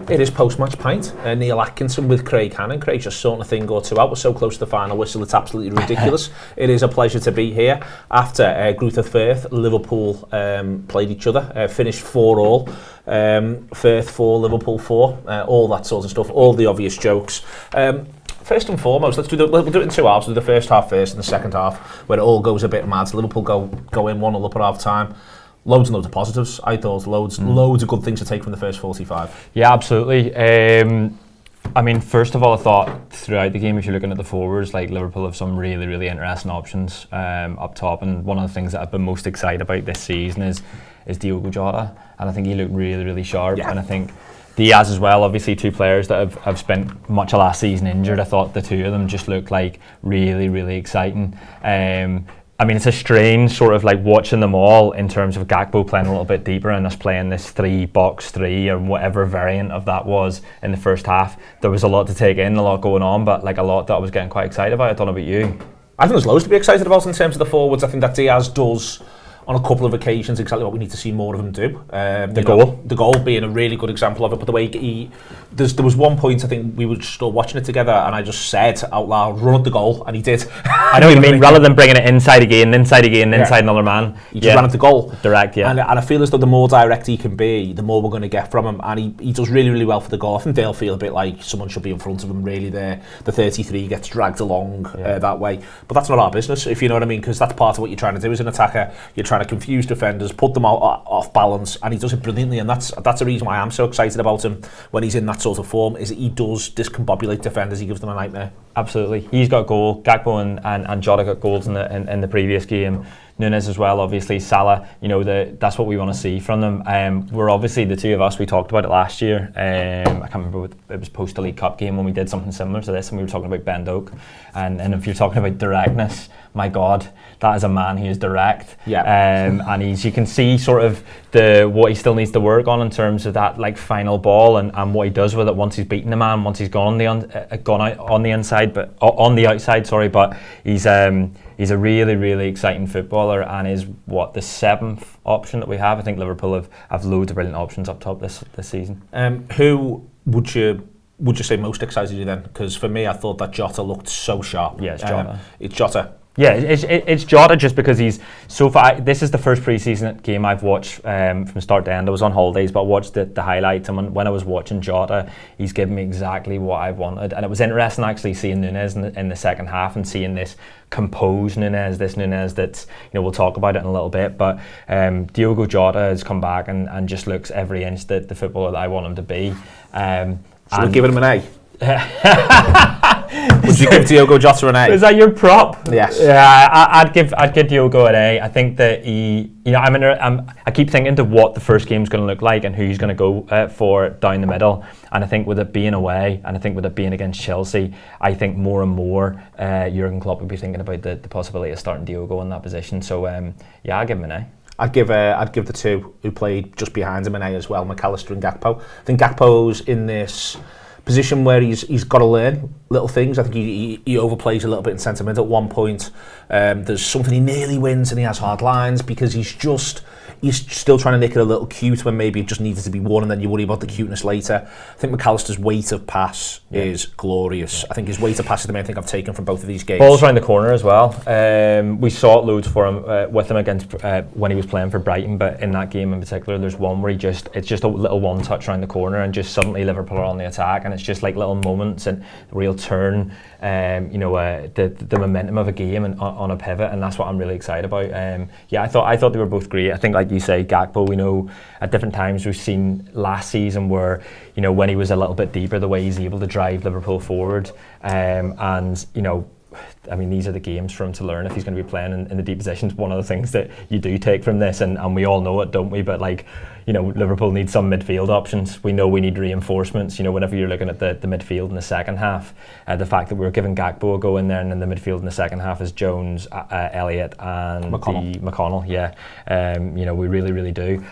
It is post-match pint. Neil Atkinson with Craig Hannan. Craig's just sorting a thing or two out. We're so close to the final whistle, it's absolutely ridiculous. It is a pleasure to be here. After Greuther Furth, Liverpool played each other, finished 4-4. Furth 4, Liverpool 4, all that sort of stuff, all the obvious jokes. First and foremost, we'll do it in two halves. We'll do the first half first and the second half, where it all goes a bit mad. Liverpool go in 1-0 up at half time. Loads and loads of positives. I thought loads of good things to take from the first 45. Yeah, absolutely. I mean, first of all, I thought throughout the game, if you're looking at the forwards, like Liverpool have some really, really interesting options up top. And one of the things that I've been most excited about this season is Diogo Jota, and I think he looked really, really sharp. Yeah. And I think Diaz as well, obviously two players that have spent much of last season injured. I thought the two of them just looked like really, really exciting. I mean, it's a strange sort of like watching them all in terms of Gakpo playing a little bit deeper and us playing this 3-box-3 or whatever variant of that was in the first half. There was a lot to take in, a lot going on, but like a lot that I was getting quite excited about. I don't know about you. I think there's loads to be excited about in terms of the forwards. I think that Diaz does on a couple of occasions exactly what we need to see more of him do. The goal being a really good example of it, but the way there was one point I think we were still watching it together and I just said out loud, run at the goal, and he did. I know what you mean, rather than bringing it inside inside another man. He just ran at the goal. Direct, yeah. And I feel as though the more direct he can be, the more we're going to get from him, and he does really, really well for the goal. I think they'll feel a bit like someone should be in front of him really there. The 33 gets dragged along that way. But that's not our business, if you know what I mean, because that's part of what you're trying to do as an attacker. You're trying to confuse defenders, put them off balance, and he does it brilliantly, and that's the reason why I'm so excited about him when he's in that sort of form, is that he does discombobulate defenders, he gives them a nightmare. Absolutely. He's got a goal. Gakpo and Jota got goals in the previous game. Nunes as well, obviously. Salah, you know, that's what we want to see from them. We're obviously, the two of us, we talked about it last year. I can't remember, it was post the League Cup game when we did something similar to this, and we were talking about Ben Doak. And if you're talking about directness, my God, that is a man who is direct. Yeah. And you can see sort of what he still needs to work on in terms of that like final ball and what he does with it once he's beaten the man, once he's gone out on the inside, but on the outside. Sorry, but he's a really, really exciting footballer and is the seventh option that we have. I think Liverpool have loads of brilliant options up top this season. Who would you say most excited you then? Because for me, I thought that Jota looked so sharp. Yeah, it's Jota. It's Jota. Yeah, it's Jota just because he's so far. This is the first pre-season game I've watched from start to end. I was on holidays, but I watched the highlights, and when I was watching Jota, he's given me exactly what I wanted. And it was interesting actually seeing Nunes in the second half and seeing this composed Nunes, this Nunes that's, you know, we'll talk about it in a little bit, but Diogo Jota has come back and just looks every inch the footballer that I want him to be. Should we give him an A? Would you give Diogo Jota an A? Is that your prop? Yes. Yeah, I'd give Diogo an A. I think that I keep thinking to what the first game's going to look like and who he's going to go for down the middle. And I think with it being away, and I think with it being against Chelsea, I think more and more Jurgen Klopp would be thinking about the possibility of starting Diogo in that position. So yeah, I'll give him an A. I'd give the two who played just behind him an A as well, McAllister and Gakpo. I think Gakpo's in this position where he's got to learn little things. I think he overplays a little bit in sentiment at one point. There's something he nearly wins and he has hard lines because he's still trying to nick it a little cute when maybe it just needed to be one, and then you worry about the cuteness later. I think McAllister's weight of pass is glorious. I think his weight of pass is the main thing I've taken from both of these games. Balls around the corner as well. We saw it loads for him with him against when he was playing for Brighton, but in that game in particular, there's one where it's just a little one touch around the corner and just suddenly Liverpool are on the attack, and it's just like little moments and real turn. The momentum of a game and on a pivot, and that's what I'm really excited about. I thought they were both great. I think, like you say, Gakpo, we know at different times we've seen last season where, you know, when he was a little bit deeper, the way he's able to drive Liverpool forward, and you know, I mean, these are the games for him to learn if he's going to be playing in the deep positions. One of the things that you do take from this, and we all know it, don't we? But like, you know, Liverpool needs some midfield options. We know we need reinforcements. You know, whenever you're looking at the midfield in the second half, the fact that we're giving Gakpo a go in there, and in the midfield in the second half is Jones, Elliott, and McConnell. Yeah, you know, we really, really do.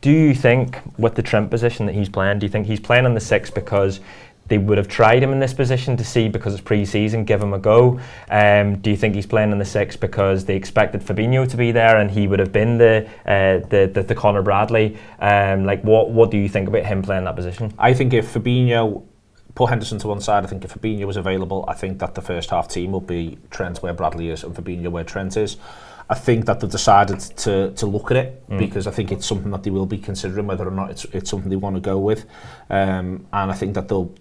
Do you think with the Trent position that he's playing, do you think he's playing in the 6 because they would have tried him in this position to see, because it's pre-season, give him a go? Do you think he's playing in the 6 because they expected Fabinho to be there and he would have been the Conor Bradley? What do you think about him playing that position? I think if Fabinho, put Henderson to one side, I think if Fabinho was available, I think that the first half team will be Trent where Bradley is and Fabinho where Trent is. I think that they've decided to look at it because I think it's something that they will be considering whether or not it's something they want to go with, and I think that they'll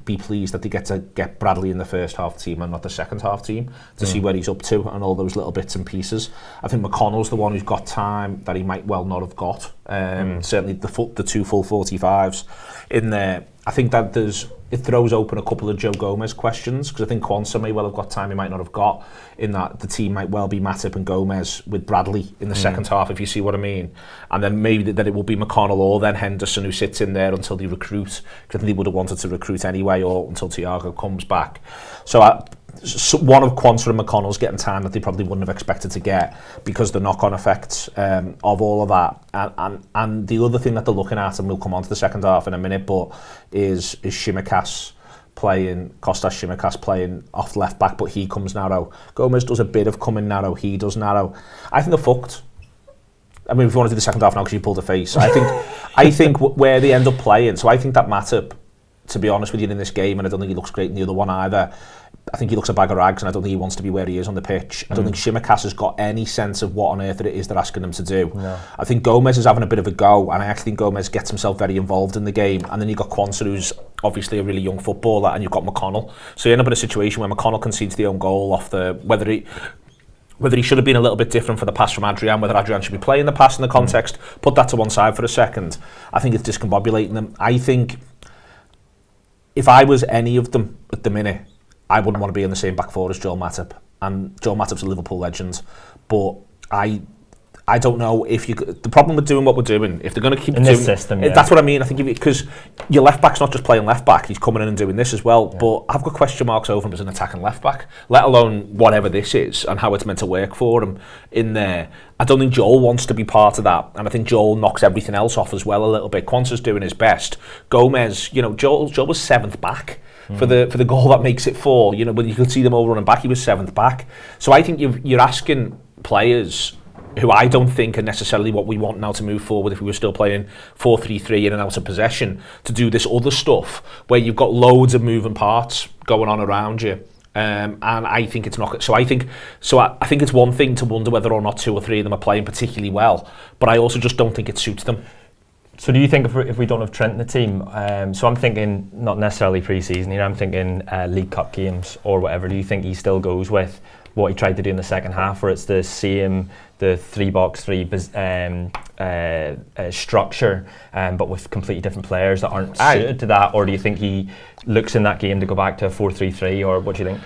be pleased that they get to get Bradley in the first half team and not the second half team to see where he's up to and all those little bits and pieces. I think McConnell's the one who's got time that he might well not have got. Certainly the 2 full 45s in there. I think that it throws open a couple of Joe Gomez questions, because I think Quansah may well have got time he might not have got, in that the team might well be Matip and Gomez with Bradley in the second half, if you see what I mean. And then maybe that it will be McConnell or then Henderson who sits in there until they recruit, because they would have wanted to recruit anyway, or until Thiago comes back. So one of Quansah and McConnell's getting time that they probably wouldn't have expected to get, because the knock-on effects of all of that. And the other thing that they're looking at, and we'll come on to the second half in a minute, but is Kostas Tsimikas playing off left back, but he comes narrow. Gomez does a bit of coming narrow, he does narrow. I think they're fucked. I mean, if you want to do the second half now because you pulled a face, I think where they end up playing, so I think that Matip, to be honest with you, in this game, and I don't think he looks great in the other one either, I think he looks a bag of rags, and I don't think he wants to be where he is on the pitch. I don't think Tsimikas has got any sense of what on earth it is they're asking him to do. No. I think Gomez is having a bit of a go, and I actually think Gomez gets himself very involved in the game. And then you've got Quansah, who's obviously a really young footballer, and you've got McConnell. So you end up in a situation where McConnell concedes the own goal off whether he should have been a little bit different for the pass from Adrian, whether Adrian should be playing the pass in the context, put that to one side for a second. I think it's discombobulating them. I think if I was any of them at the minute, I wouldn't want to be in the same back four as Joel Matip. And Joel Matip's a Liverpool legend. But I don't know if the problem with doing what we're doing, if they're going to keep in doing this system, yeah. That's what I mean. I think because your left back's not just playing left back, he's coming in and doing this as well. Yeah. But I've got question marks over him as an attacking left back, let alone whatever this is and how it's meant to work for him in there. I don't think Joel wants to be part of that, and I think Joel knocks everything else off as well a little bit. Quansah's doing his best. Gomez, Joel was 7th back for the goal that makes it 4. When you could see them all running back, he was 7th back. So I think you're asking players who I don't think are necessarily what we want now to move forward if we were still playing 4-3-3 in and out of possession, to do this other stuff where you've got loads of moving parts going on around you. And I think it's not. So I think it's one thing to wonder whether or not 2 or 3 of them are playing particularly well, but I also just don't think it suits them. So do you think if we don't have Trent in the team, so I'm thinking not necessarily pre-season here, I'm thinking League Cup games or whatever, do you think he still goes with what he tried to do in the second half, where it's the same, the 3-box-3 structure, but with completely different players that aren't suited to that? Or do you think he looks in that game to go back to a 4-3-3, or what do you think?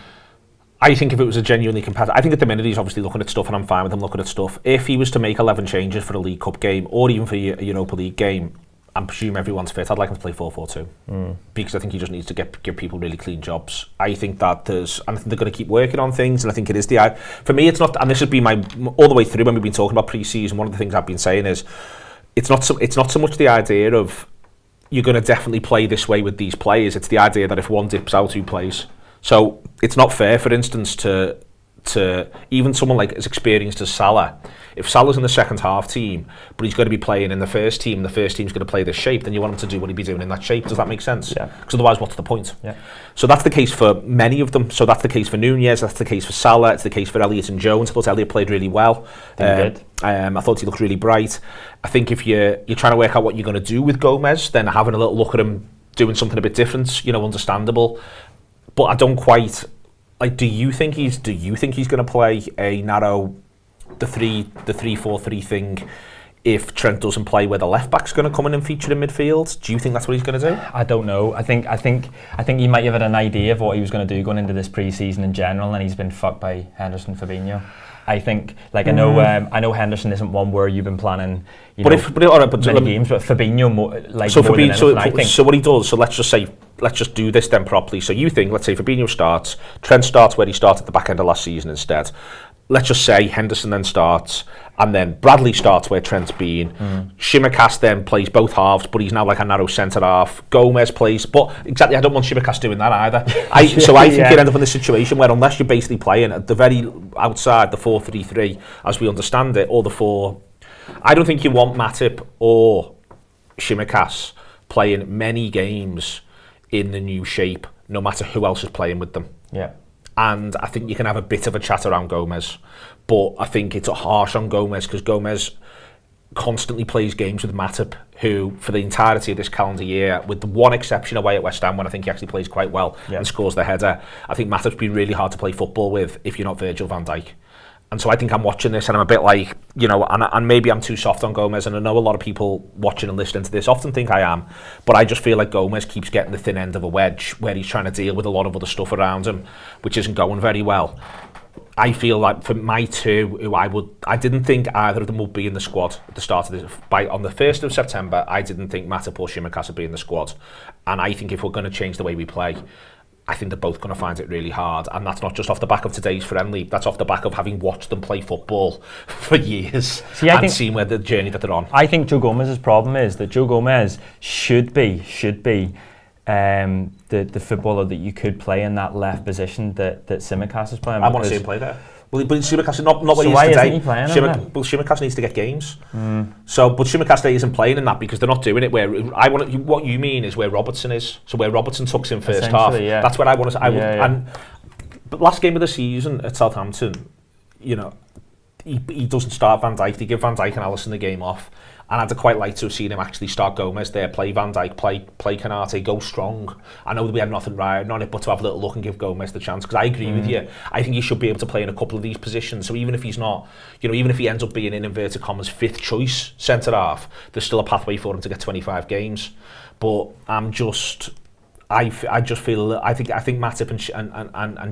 I think if it was a genuinely competitive, I think at the minute he's obviously looking at stuff, and I'm fine with him looking at stuff. If he was to make 11 changes for a League Cup game, or even for a Europa League game, and presume everyone's fit, I'd like him to play 4-4-2, because I think he just needs to give people really clean jobs. I think that and I think they're going to keep working on things, and I think it is for me, it's not, and this has been all the way through when we've been talking about pre-season, one of the things I've been saying is, it's not so much the idea of you're going to definitely play this way with these players, it's the idea that if one dips out, who plays. So it's not fair, for instance, to even someone like as experienced as Salah. If Salah's in the second half team, but he's going to be playing in the first team, the first team's going to play this shape, then you want him to do what he'd be doing in that shape. Does that make sense? Yeah. Because otherwise, what's the point? Yeah. So that's the case for many of them. So that's the case for Nunez, that's the case for Salah, it's the case for Elliott and Jones. I thought Elliott played really well. I thought he looked really bright. I think if you're trying to work out what you're going to do with Gomez, then having a little look at him doing something a bit different, understandable. But I don't quite do you think he's going to play a narrow the 3-4-3 thing if Trent doesn't play, where the left back's going to come in and feature in midfield? Do you think that's what he's going to do? I don't know. I think he might have had an idea of what he was going to do going into this pre-season in general, and he's been fucked by Henderson, Fabinho. I think, I know Henderson isn't one where you've been planning, many games, but Fabinho more than anything, I think. So what he does, so let's just do this then properly. So you think, let's say Fabinho starts, Trent starts where he started at the back end of last season instead. let's just say Henderson then starts, and then Bradley starts where Trent's been. Tsimikas then plays both halves, but he's now like a narrow centre half. Gomez plays, but exactly, I don't want Tsimikas doing that either. I think you end up in this situation where unless you're basically playing at the very outside the 4-3-3, as we understand it, or the 4, I don't think you want Matip or Tsimikas playing many games in the new shape, no matter who else is playing with them. Yeah. And I think you can have a bit of a chat around Gomez, but I think it's harsh on Gomez because Gomez constantly plays games with Matip, who for the entirety of this calendar year, with the one exception away at West Ham when I think he actually plays quite well and scores the header, I think Matip's been really hard to play football with if you're not Virgil van Dijk. And so I think I'm watching this and I'm a bit like, you know, and maybe I'm too soft on Gomez, and I know a lot of people watching and listening to this often think I am, but I just feel like Gomez keeps getting the thin end of a wedge where he's trying to deal with a lot of other stuff around him, which isn't going very well. I feel like for my two, who I didn't think either of them would be in the squad at the start of this. On the 1st of September, I didn't think Matip or Tsimikas would be in the squad. And I think if we're going to change the way we play, I think they're both going to find it really hard, and that's not just off the back of today's friendly, that's off the back of having watched them play football for years and seen where the journey that they're on. I think Joe Gomez's problem is that Joe Gomez should be the footballer that you could play in that left position that Tsimikas is playing. I want to see him play there. Well, but Tsimikas is not what so he is why today. Isn't he playing Well, Tsimikas needs to get games. So, but Tsimikas today isn't playing in that because they're not doing it. Where what you mean is where Robertson is. So where Robertson tucks in first half. Yeah. That's where I want to. And but last game of the season at Southampton, you know, he doesn't start Van Dijk. They give Van Dijk and Alisson the game off. And I'd quite like to have seen him actually start Gomez there, play Van Dijk, play Canate, go strong. I know that we had nothing right on it, but to have a little look and give Gomez the chance, because I agree with you. I think he should be able to play in a couple of these positions. So even if he's not, you know, even if he ends up being in inverted commas 5th choice centre half, there's still a pathway for him to get 25 games. But I just feel I think Matip and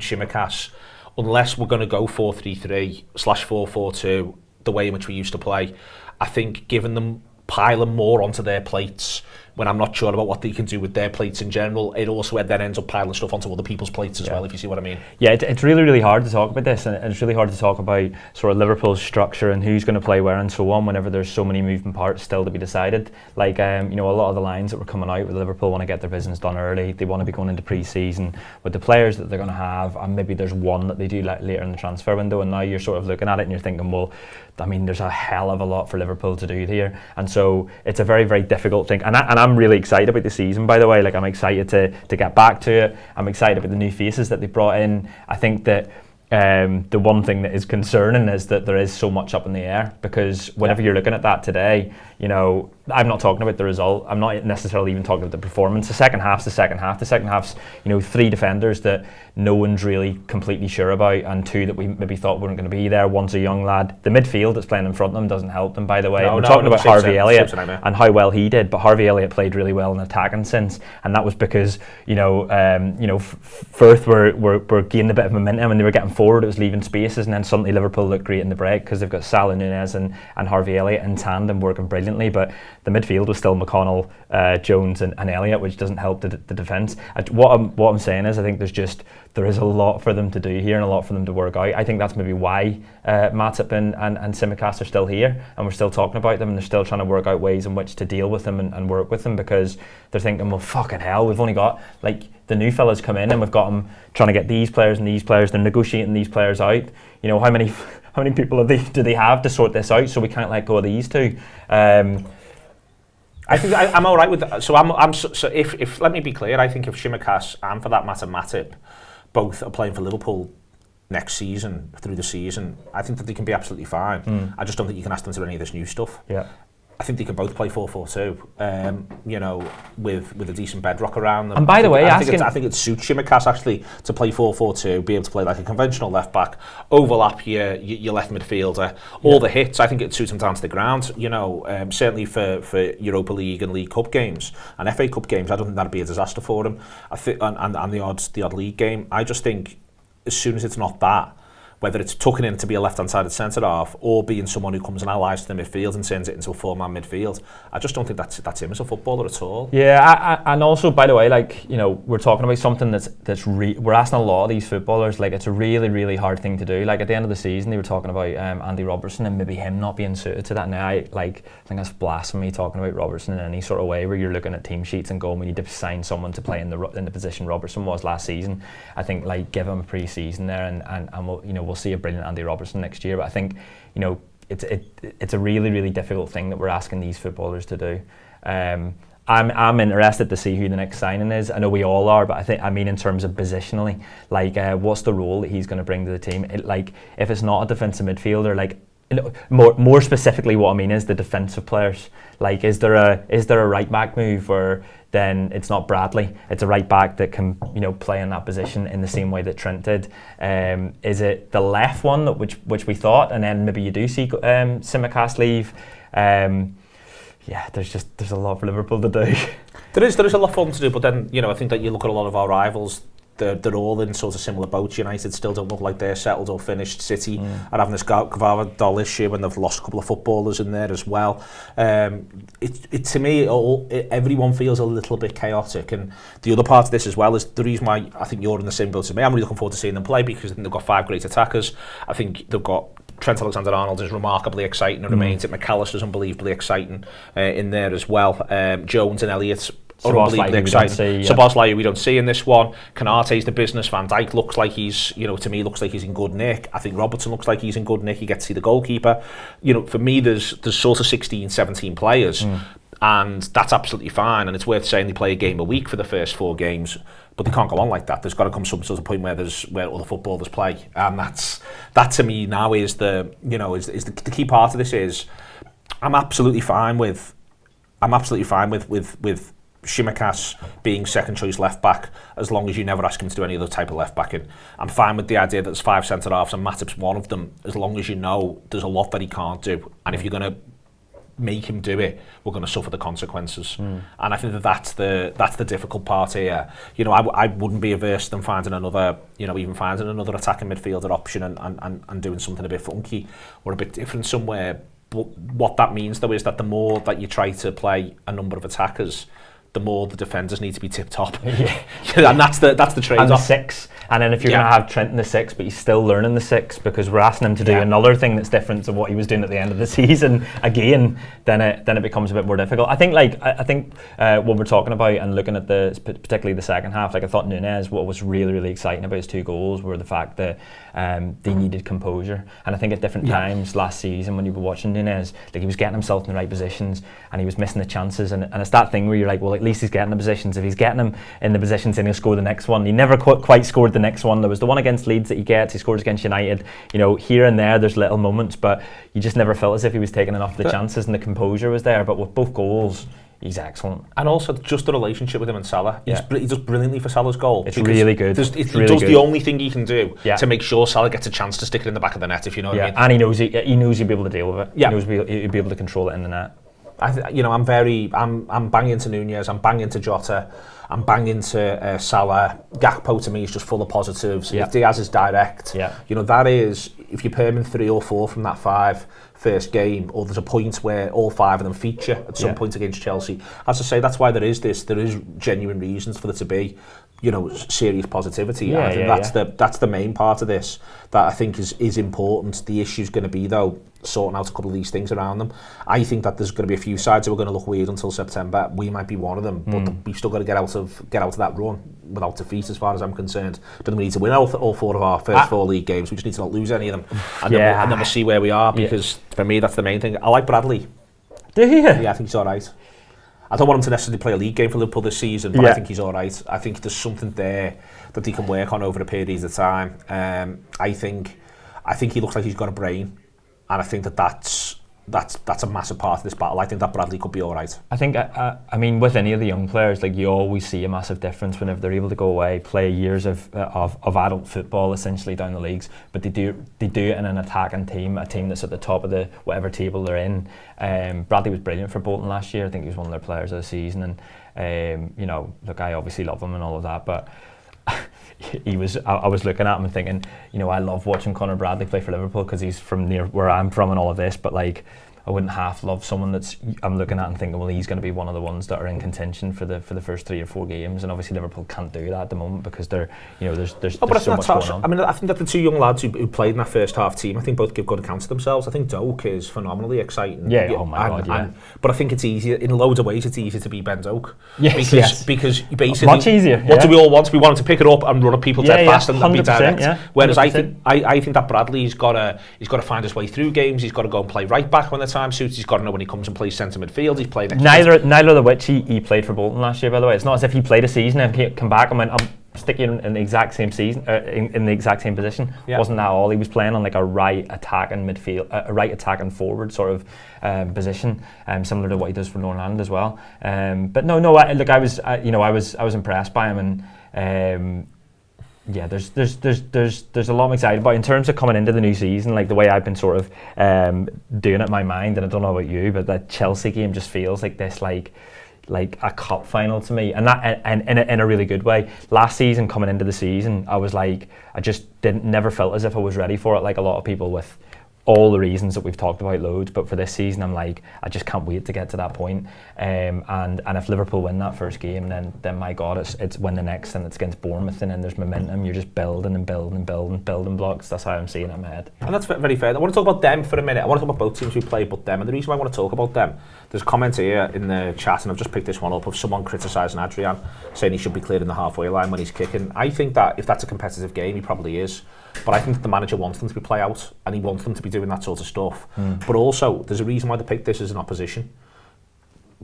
Tsimikas, unless we're going to go 4-3-3/4-4-2, the way in which we used to play, I think giving them, piling more onto their plates when I'm not sure about what they can do with their plates in general, it also then ends up piling stuff onto other people's plates as well, if you see what I mean. Yeah, it's really, really hard to talk about this, and it's really hard to talk about sort of Liverpool's structure and who's going to play where and so on whenever there's so many moving parts still to be decided. Like, you know, a lot of the lines that were coming out with Liverpool want to get their business done early. They want to be going into pre-season with the players that they're going to have, and maybe there's one that they do later in the transfer window, and now you're sort of looking at it and you're thinking, well, I mean, there's a hell of a lot for Liverpool to do here, and so it's a very, very difficult thing. And I'm really excited about the season, by the way. Like, I'm excited to get back to it. I'm excited about the new faces that they brought in. I think that the one thing that is concerning is that there is so much up in the air, because whenever you're looking at that today, you know, I'm not talking about the result. I'm not necessarily even talking about the performance. The second half's the second half. The second half's, you know, 3 defenders that no one's really completely sure about, and 2 that we maybe thought weren't going to be there. One's a young lad. The midfield that's playing in front of them doesn't help them, by the way. We're talking about Harvey Elliott and how well he did, but Harvey Elliott played really well in attacking sense, and that was because, Furth were gaining a bit of momentum and they were getting forward. It was leaving spaces, and then suddenly Liverpool looked great in the break because they've got Salah, Nunez and Harvey Elliott in tandem working brilliantly. But the midfield was still McConnell, Jones and Elliott, which doesn't help the defence. What I'm saying is, I think there is a lot for them to do here and a lot for them to work out. I think that's maybe why Matip and Tsimikas are still here, and we're still talking about them, and they're still trying to work out ways in which to deal with them and work with them, because they're thinking, well, fucking hell, we've only got, like, the new fellas come in and we've got them trying to get these players and these players. They're negotiating these players out. You know, how many people do they have to sort this out? So we can't let go of these 2. I think I'm all right with that. So if let me be clear, I think if Tsimikas and for that matter Matip both are playing for Liverpool next season, through the season, I think that they can be absolutely fine. I just don't think you can ask them to do any of this new stuff. Yeah. I think they can both play 4-4-2, you know, with a decent bedrock around them. And by the way, I think it suits Tsimikas actually to play 4-4-2, be able to play like a conventional left back, overlap your left midfielder, all the hits. I think it suits him down to the ground. You know, certainly for Europa League and League Cup games and FA Cup games, I don't think that'd be a disaster for him. I think, and the odd league game. I just think as soon as it's not that, whether it's tucking in to be a left-hand-sided centre-half or being someone who comes and allies to the midfield and turns it into a four-man midfield. I just don't think that's him as a footballer at all. Yeah, and also, by the way, like, you know, we're talking about something we're asking a lot of these footballers, like, it's a really, really hard thing to do. Like, at the end of the season, they were talking about Andy Robertson and maybe him not being suited to that. Now, I think that's blasphemy talking about Robertson in any sort of way where you're looking at team sheets and going, we need to sign someone to play in the position Robertson was last season. I think, like, give him a pre-season there and we'll, you know, we'll see a brilliant Andy Robertson next year. But I think, you know, it's a really, really difficult thing that we're asking these footballers to do. I'm interested to see who the next signing is. I know we all are, but I mean in terms of positionally, like what's the role that he's going to bring to the team? Like, if it's not a defensive midfielder, like, you know, more specifically, what I mean is the defensive players. Like, is there a right back move where then it's not Bradley, it's a right back that can, you know, play in that position in the same way that Trent did? Is it the left one which we thought, and then maybe you do see Tsimikas leave? Yeah, there's a lot for Liverpool to do. There is a lot for them to do, but then, you know, I think that you look at a lot of our rivals. They're all in sort of similar boats. United still don't look like they're settled or finished. City are having this Gvardiol issue, and they've lost a couple of footballers in there as well. To me, everyone feels a little bit chaotic, and the other part of this as well is the reason why I think you're in the same boat as me. I'm really looking forward to seeing them play because I think they've got 5 great attackers. I think they've got Trent Alexander-Arnold is remarkably exciting and remains it. McAllister's unbelievably exciting in there as well. Jones and Elliott are unbelievably exciting. Szoboszlai we don't see in this one. Konate's the business. Van Dijk looks like he's, you know, to me looks like he's in good nick. I think Robertson looks like he's in good nick. You get to see the goalkeeper. You know, for me there's sort of 16, 17 players and that's absolutely fine, and it's worth saying they play a game a week for the first 4 games, but they can't go on like that. There's got to come some sort of point where other footballers play, and that to me now is the key part of this. Is I'm absolutely fine with Tsimikas being second choice left back as long as you never ask him to do any other type of left backing. I'm fine with the idea that there's 5 centre halves and Matip's one of them, as long as you know there's a lot that he can't do, and if you're going to make him do it, we're going to suffer the consequences. And I think that's the difficult part here. You know, I wouldn't be averse to them finding another attacking midfielder option and doing something a bit funky or a bit different somewhere. But what that means though is that the more that you try to play a number of attackers, the more the defenders need to be tip top. And that's the trade-off. And the 6. And then if you're going to have Trent in the 6, but he's still learning the 6 because we're asking him to do another thing that's different to what he was doing at the end of the season again, then it becomes a bit more difficult. I think when we're talking about and looking at particularly the second half, like I thought Núñez, what was really, really exciting about his 2 goals were the fact that they needed composure. And I think at different times last season when you were watching Núñez, like he was getting himself in the right positions and he was missing the chances, and it's that thing where you're like, well, at least he's getting the positions. If he's getting them in the positions, then he'll score the next one. He never quite scored the next one. There was the one against Leeds that he gets. He scores against United. You know, here and there, there's little moments, but you just never felt as if he was taking enough of the chances, and the composure was there. But with both goals, he's excellent. And also just the relationship with him and Salah. He does brilliantly for Salah's goal. It's really good. He does the only thing he can do to make sure Salah gets a chance to stick it in the back of the net, if you know what I mean. And he knows he'll be able to deal with it. He knows he'll be able to control it in the net. I'm banging to Núñez, I'm banging to Jota, I'm banging to Salah. Gakpo to me is just full of positives. If Diaz is direct, you know, that is, if you're perming 3 or 4 from that 5 first game, or there's a point where all 5 of them feature at some point against Chelsea. As I say, that's why there is genuine reasons for there to be, you know, serious positivity. I think that's the main part of this that I think is important. The issue's going to be though sorting out a couple of these things around them. I think that there's going to be a few sides who are going to look weird until September. We might be one of them, but we've still got to get out of that run without defeat, as far as I'm concerned. Don't we need to win all 4 of our first 4 league games? We just need to not lose any of them, and then we'll see where we are. Because for me, that's the main thing. I like Bradley. Do you? Yeah, I think he's all right. I don't want him to necessarily play a league game for Liverpool this season, but I think he's all right. I think there's something there that he can work on over a period of time. I think he looks like he's got a brain, and I think that's a massive part of this battle. I think that Bradley could be all right. I think, I mean, with any of the young players, like you always see a massive difference whenever they're able to go away, play years of adult football essentially down the leagues, but they do it in an attacking team, a team that's at the top of the whatever table they're in. Bradley was brilliant for Bolton last year. I think he was one of their players of the season, and you know, look, I obviously love him and all of that, but he was. I was looking at him and thinking, you know, I love watching Conor Bradley play for Liverpool because he's from near where I'm from and all of this. But like, I wouldn't half love someone that's I'm looking at and thinking, well, he's going to be one of the ones that are in contention for the first 3 or 4 games, and obviously Liverpool can't do that at the moment because they're, you know, there's so much going on. I mean, I think that the 2 young lads who played in that first half team, I think both give good accounts of themselves. I think Doak is phenomenally exciting. Yeah, oh my God, yeah. But I think it's easier in loads of ways. It's easier to be Ben Doak. Yes, because basically much easier. What do we all want? We want him to pick it up and run at people dead fast and be direct. Yeah, whereas I think that Bradley's got to find his way through games. He's got to go and play right back when the time suits. He's got to know when he comes and plays centre midfield. He's played neither of which he played for Bolton last year, by the way. It's not as if he played a season and he come back and went, I'm sticking in the exact same season, in the exact same position. Wasn't that all? He was playing on like a right attacking midfield, a right attacking forward sort of position, similar to what he does for Northern Ireland as well. But I was impressed by him, and yeah, there's a lot I'm excited about in terms of coming into the new season. Like the way I've been sort of doing it in my mind, and I don't know about you, but that Chelsea game just feels like this like a cup final to me, and that and in a really good way. Last season, coming into the season, I was like, I just never felt as if I was ready for it, like a lot of people, with all the reasons that we've talked about loads. But for this season, I'm like, I just can't wait to get to that point. And if Liverpool win that first game, then my God, it's win the next, and it's against Bournemouth, and then there's momentum. You're just building blocks. That's how I'm seeing it in my head. And that's very fair. I want to talk about them for a minute. I want to talk about both teams who play, but them. And the reason why I want to talk about them, there's a comment here in the chat, and I've just picked this one up, of someone criticising Adrian, saying he should be cleared in the halfway line when he's kicking. I think that if that's a competitive game, he probably is. But I think that the manager wants them to be play out, and he wants them to be doing that sort of stuff. But also, there's a reason why they picked this as an opposition.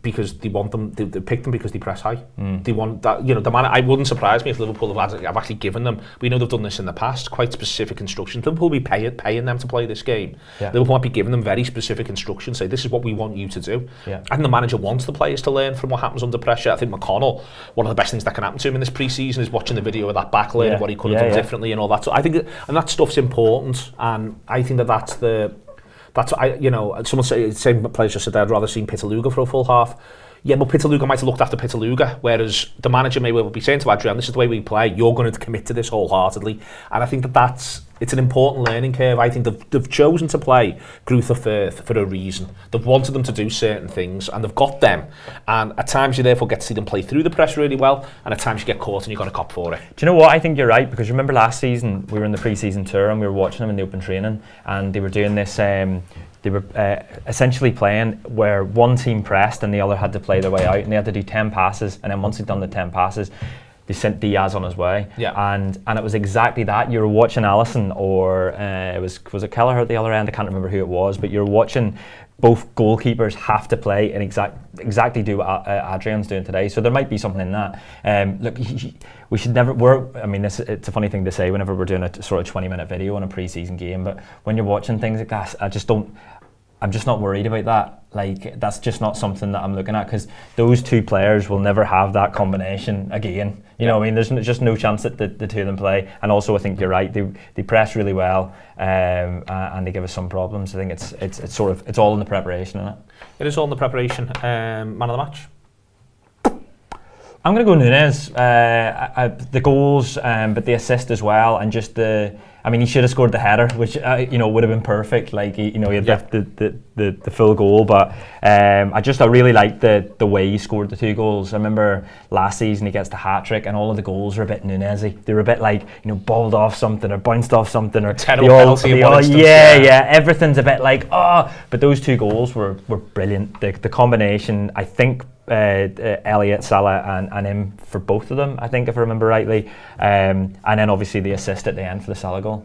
Because they want them, they pick them because they press high. They want that, you know, the man. I wouldn't surprise me if Liverpool have actually given them, we know they've done this in the past, quite specific instructions. Liverpool will be paying them to play this game. Liverpool might be giving them very specific instructions, say this is what we want you to do. And the manager wants the players to learn from what happens under pressure. I think McConnell, one of the best things that can happen to him in this pre-season is watching the video of that back line, what he could have done differently and all that. So I think and that stuff's important, and I think someone saying players just said I'd rather seen Pitaluga for a full half. Yeah, but Pitaluga might have looked after Pitaluga, whereas the manager may well be saying to Adrian, this is the way we play, you're going to commit to this wholeheartedly. And I think it's an important learning curve. I think they've chosen to play Greuther Furth for a reason. They've wanted them to do certain things, and they've got them. And at times you therefore get to see them play through the press really well, and at times you get caught and you've got to cop for it. Do you know what? I think you're right, because remember last season we were in the pre-season tour and we were watching them in the open training, and they were doing this they were essentially playing where one team pressed and the other had to play their way out, and they had to do 10 passes, and then once they'd done the 10 passes, they sent Diaz on his way. And it was exactly that. You were watching Allison, or was it Kelleher at the other end? I can't remember who it was, but you're watching both goalkeepers have to play and exactly do what Adrian's doing today. So there might be something in that. Look, we should never. It's a funny thing to say whenever we're doing a sort of 20-minute video on a pre-season game, but when you're watching things like that, I'm just not worried about that. Like, that's just not something that I'm looking at, because those two players will never have that combination again. You know what I mean? There's just no chance that the two of them play. And also, I think you're right. They press really well, and they give us some problems. I think it's all in the preparation, isn't it? It is all in the preparation. Man of the match? I'm going to go Nunez. The goals, but the assist as well, and just he should have scored the header, which would have been perfect. Like he had the full goal, but I really liked the way he scored the 2 goals. I remember last season he gets the hat trick, and all of the goals were a bit Nunez-y. They were a bit like balled off something or bounced off something or terrible penalty. Everything's a bit like but those 2 goals were brilliant. The combination, I think. Elliot, Salah and him for both of them, I think, if I remember rightly, and then obviously the assist at the end for the Salah goal.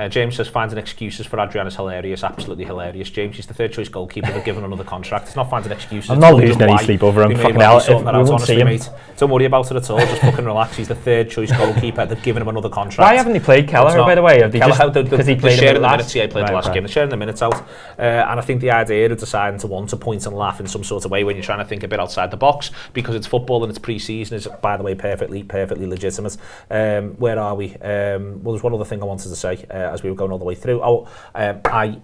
James says finding excuses for Adrian is hilarious, absolutely hilarious. James, he's the 3rd choice goalkeeper. They've given another contract. It's not finding excuses. I'm not losing any sleep over him. Fucking hell, honestly, mate. Don't worry about it at all. Just fucking relax. He's the 3rd choice goalkeeper. They've given him another contract. Why haven't they played Kelleher, by the way? Because he played in the minutes. Yeah, he played the last game. They're sharing the minutes out. And I think the idea of deciding to want to point and laugh in some sort of way when you're trying to think a bit outside the box, because it's football and it's pre-season, is, by the way, perfectly legitimate. Where are we? Well, there's one other thing I wanted to say as we were going all the way through. I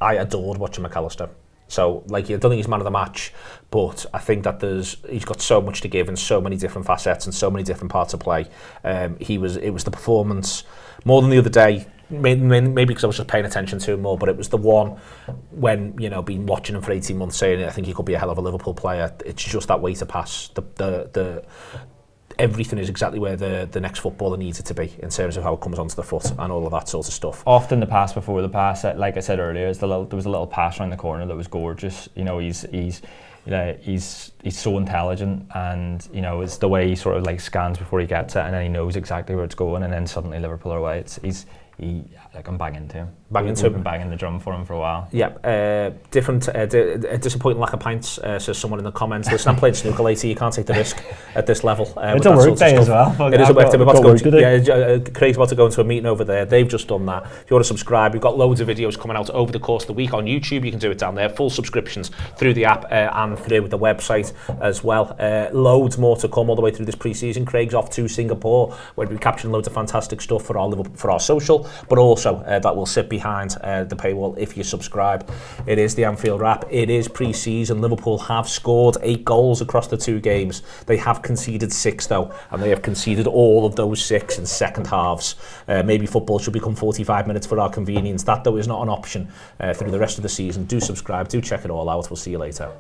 adored watching McAllister. So, like, I don't think he's man of the match, but I think that he's got so much to give in so many different facets and so many different parts of play. It was the performance more than the other day. Maybe because I was just paying attention to him more, but it was the one when, you know, been watching him for 18 months, saying I think he could be a hell of a Liverpool player. It's just that way to pass. Everything is exactly where the next footballer needs it to be in terms of how it comes onto the foot and all of that sort of stuff. Often the pass before the pass, like I said earlier, there was a little pass around the corner that was gorgeous. You know, he's so intelligent, and you know, it's the way he sort of like scans before he gets it, and then he knows exactly where it's going, and then suddenly Liverpool are away. I'm banging to him. We've been banging the drum for him for a while. Yeah, disappointing lack of pints, says someone in the comments. Listen, I'm playing snooker later, you can't take the risk at this level. It's a work day as well. It is a work day. Craig's about to go into a meeting over there. They've just done that. If you want to subscribe, we've got loads of videos coming out over the course of the week on YouTube. You can do it down there. Full subscriptions through the app and through the website as well. Loads more to come all the way through this pre-season. Craig's off to Singapore, where we'll be capturing loads of fantastic stuff for our social, but also that will sit behind the paywall if you subscribe. It is the Anfield Wrap. It is pre-season. Liverpool have scored 8 goals across the 2 games. They have conceded 6 though, and they have conceded all of those 6 in second halves. Maybe football should become 45 minutes for our convenience. That though is not an option through the rest of the season. Do subscribe, do check it all out. We'll see you later.